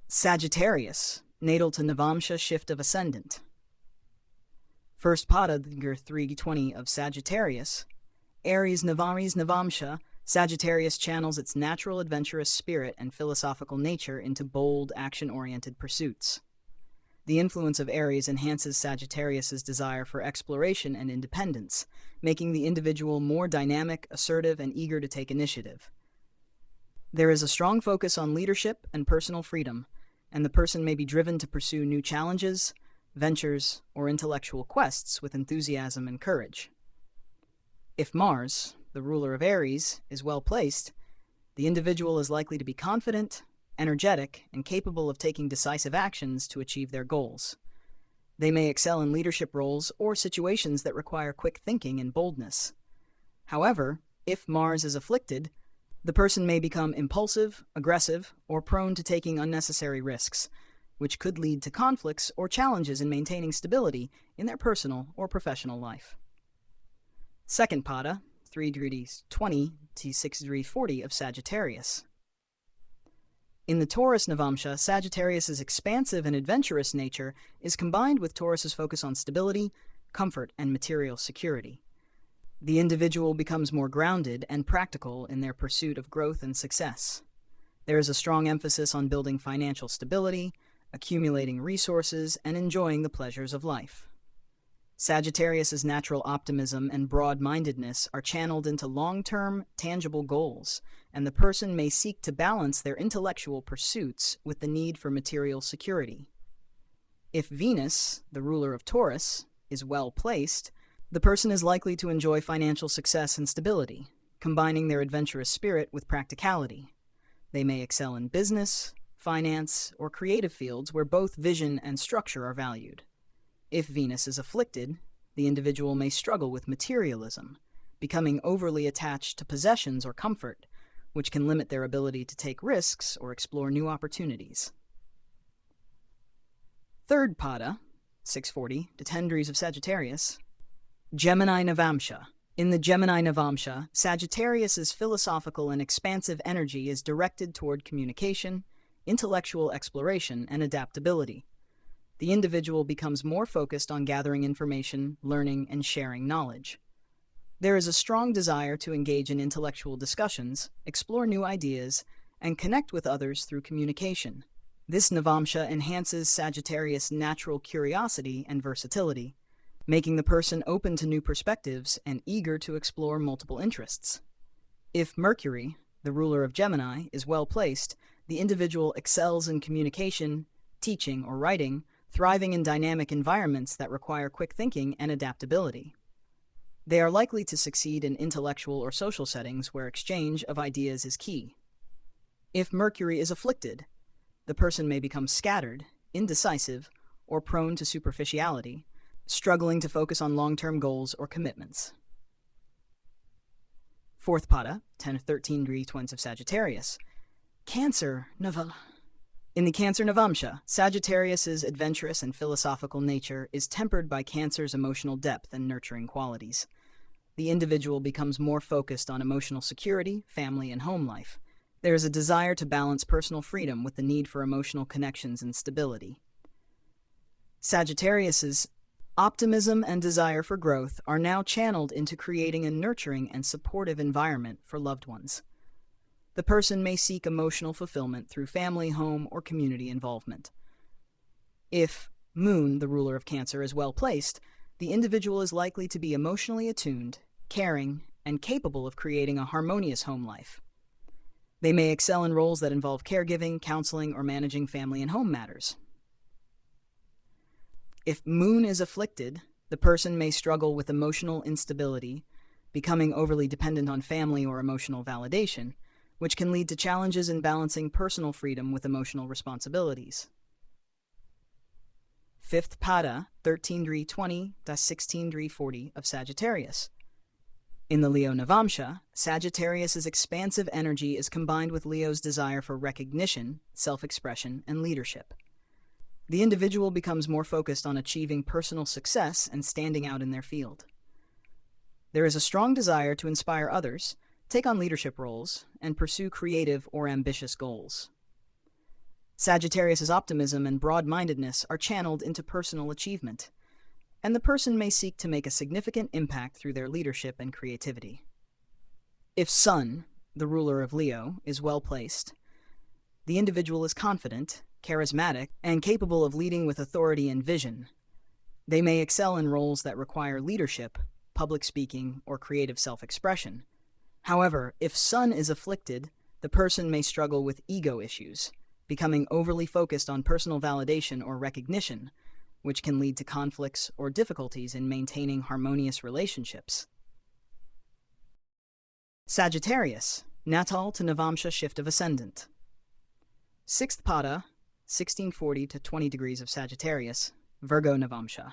Sagittarius, natal to Navamsha, shift of Ascendant. First pada, year 320 of Sagittarius. Aries Navamsha, Sagittarius channels its natural adventurous spirit and philosophical nature into bold, action-oriented pursuits. The influence of Aries enhances Sagittarius's desire for exploration and independence, making the individual more dynamic, assertive, and eager to take initiative. There is a strong focus on leadership and personal freedom, and the person may be driven to pursue new challenges, ventures, or intellectual quests with enthusiasm and courage. If Mars, the ruler of Aries, is well placed, the individual is likely to be confident, energetic, and capable of taking decisive actions to achieve their goals. They may excel in leadership roles or situations that require quick thinking and boldness. However, if Mars is afflicted, the person may become impulsive, aggressive, or prone to taking unnecessary risks, which could lead to conflicts or challenges in maintaining stability in their personal or professional life. Second pada, 3 degrees 20 to 6 degrees 40 of Sagittarius. In the Taurus Navamsha, Sagittarius's expansive and adventurous nature is combined with Taurus's focus on stability, comfort, and material security. The individual becomes more grounded and practical in their pursuit of growth and success. There is a strong emphasis on building financial stability, accumulating resources, and enjoying the pleasures of life. Sagittarius's natural optimism and broad-mindedness are channeled into long-term, tangible goals, and the person may seek to balance their intellectual pursuits with the need for material security. If Venus, the ruler of Taurus, is well placed, the person is likely to enjoy financial success and stability, combining their adventurous spirit with practicality. They may excel in business, finance, or creative fields where both vision and structure are valued. If Venus is afflicted, the individual may struggle with materialism, becoming overly attached to possessions or comfort, which can limit their ability to take risks or explore new opportunities. Third pada, 640 to 10 degrees of Sagittarius. Gemini Navamsha. In the Gemini Navamsha, Sagittarius's philosophical and expansive energy is directed toward communication, intellectual exploration, and adaptability. The individual becomes more focused on gathering information, learning, and sharing knowledge. There is a strong desire to engage in intellectual discussions, explore new ideas, and connect with others through communication. This Navamsha enhances Sagittarius' natural curiosity and versatility, making the person open to new perspectives and eager to explore multiple interests. If Mercury, the ruler of Gemini, is well placed, the individual excels in communication, teaching, or writing, thriving in dynamic environments that require quick thinking and adaptability. They are likely to succeed in intellectual or social settings where exchange of ideas is key. If Mercury is afflicted, the person may become scattered, indecisive, or prone to superficiality, struggling to focus on long-term goals or commitments. Fourth pada, 10 of 13 degree twins of Sagittarius. Cancer Nava. In the Cancer Navamsha, Sagittarius's adventurous and philosophical nature is tempered by Cancer's emotional depth and nurturing qualities. The individual becomes more focused on emotional security, family, and home life. There is a desire to balance personal freedom with the need for emotional connections and stability. Sagittarius's optimism and desire for growth are now channeled into creating a nurturing and supportive environment for loved ones. The person may seek emotional fulfillment through family, home, or community involvement. If Moon, the ruler of Cancer, is well placed, the individual is likely to be emotionally attuned, caring, and capable of creating a harmonious home life. They may excel in roles that involve caregiving, counseling, or managing family and home matters. If Moon is afflicted, the person may struggle with emotional instability, becoming overly dependent on family or emotional validation, which can lead to challenges in balancing personal freedom with emotional responsibilities. Fifth pada, 13-20 to 16-40 of Sagittarius. In the Leo Navamsha, Sagittarius's expansive energy is combined with Leo's desire for recognition, self-expression, and leadership. The individual becomes more focused on achieving personal success and standing out in their field. There is a strong desire to inspire others, take on leadership roles, and pursue creative or ambitious goals. Sagittarius's optimism and broad-mindedness are channeled into personal achievement, and the person may seek to make a significant impact through their leadership and creativity. If Sun, the ruler of Leo, is well placed, the individual is confident, charismatic, and capable of leading with authority and vision. They may excel in roles that require leadership, public speaking, or creative self-expression. However, if Sun is afflicted, the person may struggle with ego issues, becoming overly focused on personal validation or recognition, which can lead to conflicts or difficulties in maintaining harmonious relationships. Sagittarius, Natal to Navamsha shift of Ascendant. 6th Pada, 1640 to 20 degrees of Sagittarius, Virgo Navamsha.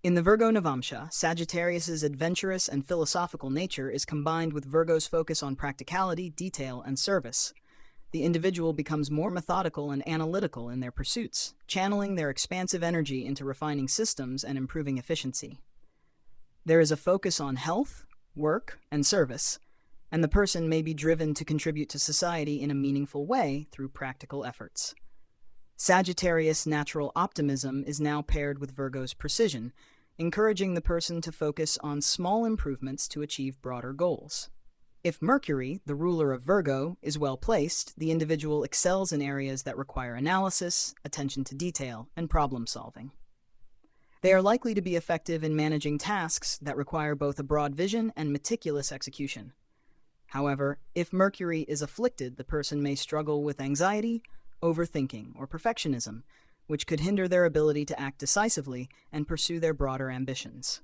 In the Virgo Navamsha, Sagittarius's adventurous and philosophical nature is combined with Virgo's focus on practicality, detail, and service. The individual becomes more methodical and analytical in their pursuits, channeling their expansive energy into refining systems and improving efficiency. There is a focus on health, work, and service, and the person may be driven to contribute to society in a meaningful way through practical efforts. Sagittarius' natural optimism is now paired with Virgo's precision, encouraging the person to focus on small improvements to achieve broader goals. If Mercury, the ruler of Virgo, is well placed, the individual excels in areas that require analysis, attention to detail, and problem solving. They are likely to be effective in managing tasks that require both a broad vision and meticulous execution. However, if Mercury is afflicted, the person may struggle with anxiety, overthinking, or perfectionism, which could hinder their ability to act decisively and pursue their broader ambitions.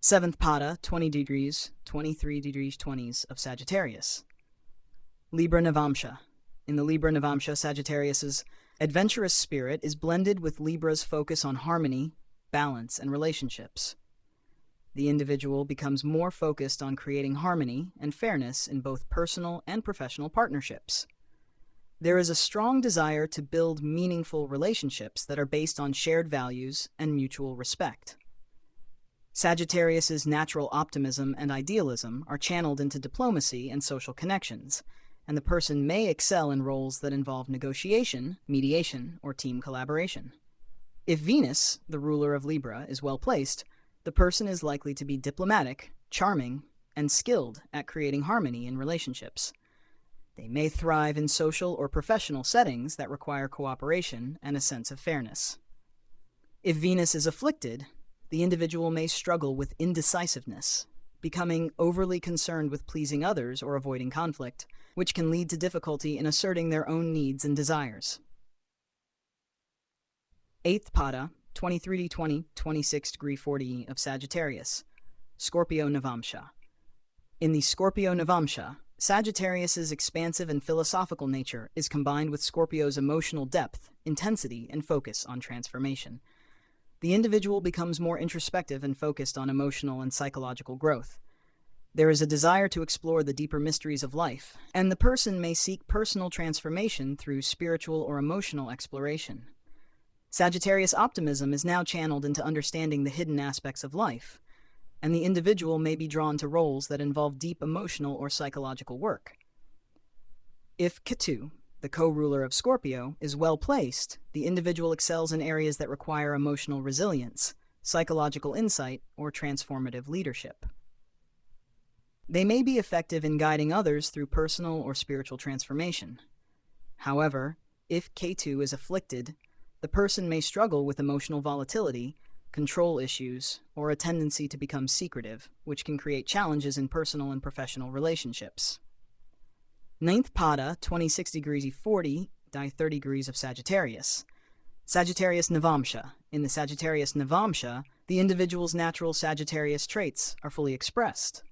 7th Pada, 20 degrees, 23 degrees 20s of Sagittarius. Libra Navamsha. In the Libra Navamsha, Sagittarius's adventurous spirit is blended with Libra's focus on harmony, balance, and relationships. The individual becomes more focused on creating harmony and fairness in both personal and professional partnerships. There is a strong desire to build meaningful relationships that are based on shared values and mutual respect. Sagittarius's natural optimism and idealism are channeled into diplomacy and social connections, and the person may excel in roles that involve negotiation, mediation, or team collaboration. If Venus, the ruler of Libra, is well placed, the person is likely to be diplomatic, charming, and skilled at creating harmony in relationships. They may thrive in social or professional settings that require cooperation and a sense of fairness. If Venus is afflicted, the individual may struggle with indecisiveness, becoming overly concerned with pleasing others or avoiding conflict, which can lead to difficulty in asserting their own needs and desires. 8th Pada, 23-20, 26°40 of Sagittarius, Scorpio Navamsha. In the Scorpio Navamsha, Sagittarius's expansive and philosophical nature is combined with Scorpio's emotional depth, intensity, and focus on transformation. The individual becomes more introspective and focused on emotional and psychological growth. There is a desire to explore the deeper mysteries of life, and the person may seek personal transformation through spiritual or emotional exploration. Sagittarius optimism is now channeled into understanding the hidden aspects of life, and the individual may be drawn to roles that involve deep emotional or psychological work. If Ketu, the co-ruler of Scorpio, is well placed, the individual excels in areas that require emotional resilience, psychological insight, or transformative leadership. They may be effective in guiding others through personal or spiritual transformation. However, if Ketu is afflicted, the person may struggle with emotional volatility, control issues, or a tendency to become secretive, which can create challenges in personal and professional relationships. 9th Pada, 26°40, 30 degrees of Sagittarius. Sagittarius Navamsha. In the Sagittarius Navamsha, the individual's natural Sagittarius traits are fully expressed.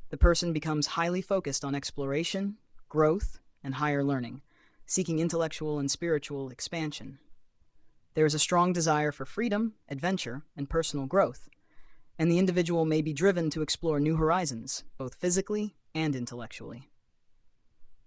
The person becomes highly focused on exploration, growth, and higher learning, seeking intellectual and spiritual expansion. There is a strong desire for freedom, adventure, and personal growth, and the individual may be driven to explore new horizons, both physically and intellectually.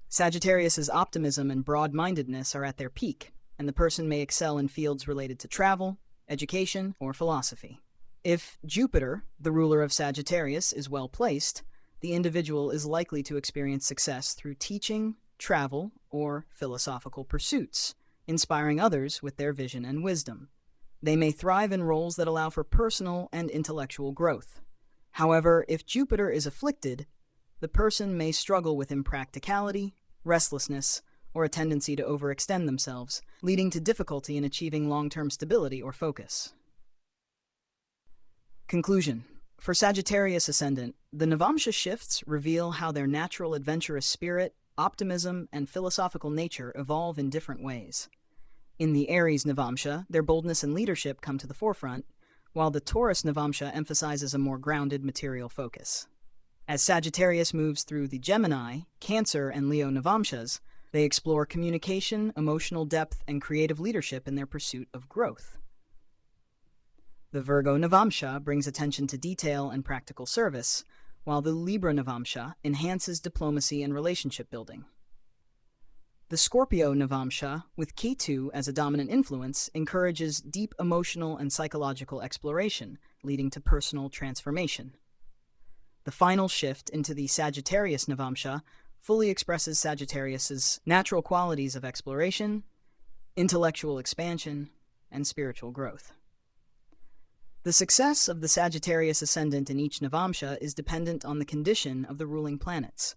Sagittarius's optimism and broad-mindedness are at their peak, and the person may excel in fields related to travel, education, or philosophy. If Jupiter, the ruler of Sagittarius, is well placed, the individual is likely to experience success through teaching, travel, or philosophical pursuits, inspiring others with their vision and wisdom. They may thrive in roles that allow for personal and intellectual growth. However, if Jupiter is afflicted, the person may struggle with impracticality, restlessness, or a tendency to overextend themselves, leading to difficulty in achieving long-term stability or focus. Conclusion. For Sagittarius Ascendant, the Navamsha shifts reveal how their natural adventurous spirit, optimism, and philosophical nature evolve in different ways. In the Aries Navamsha, their boldness and leadership come to the forefront, while the Taurus Navamsha emphasizes a more grounded material focus. As Sagittarius moves through the Gemini, Cancer, and Leo Navamshas, they explore communication, emotional depth, and creative leadership in their pursuit of growth. The Virgo Navamsha brings attention to detail and practical service, while the Libra Navamsha enhances diplomacy and relationship building. The Scorpio Navamsha, with Ketu as a dominant influence, encourages deep emotional and psychological exploration, leading to personal transformation. The final shift into the Sagittarius Navamsha fully expresses Sagittarius's natural qualities of exploration, intellectual expansion, and spiritual growth. The success of the Sagittarius Ascendant in each Navamsha is dependent on the condition of the ruling planets.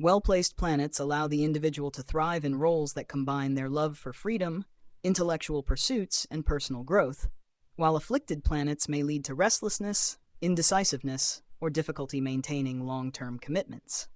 Well-placed planets allow the individual to thrive in roles that combine their love for freedom, intellectual pursuits, and personal growth, while afflicted planets may lead to restlessness, indecisiveness, or difficulty maintaining long-term commitments.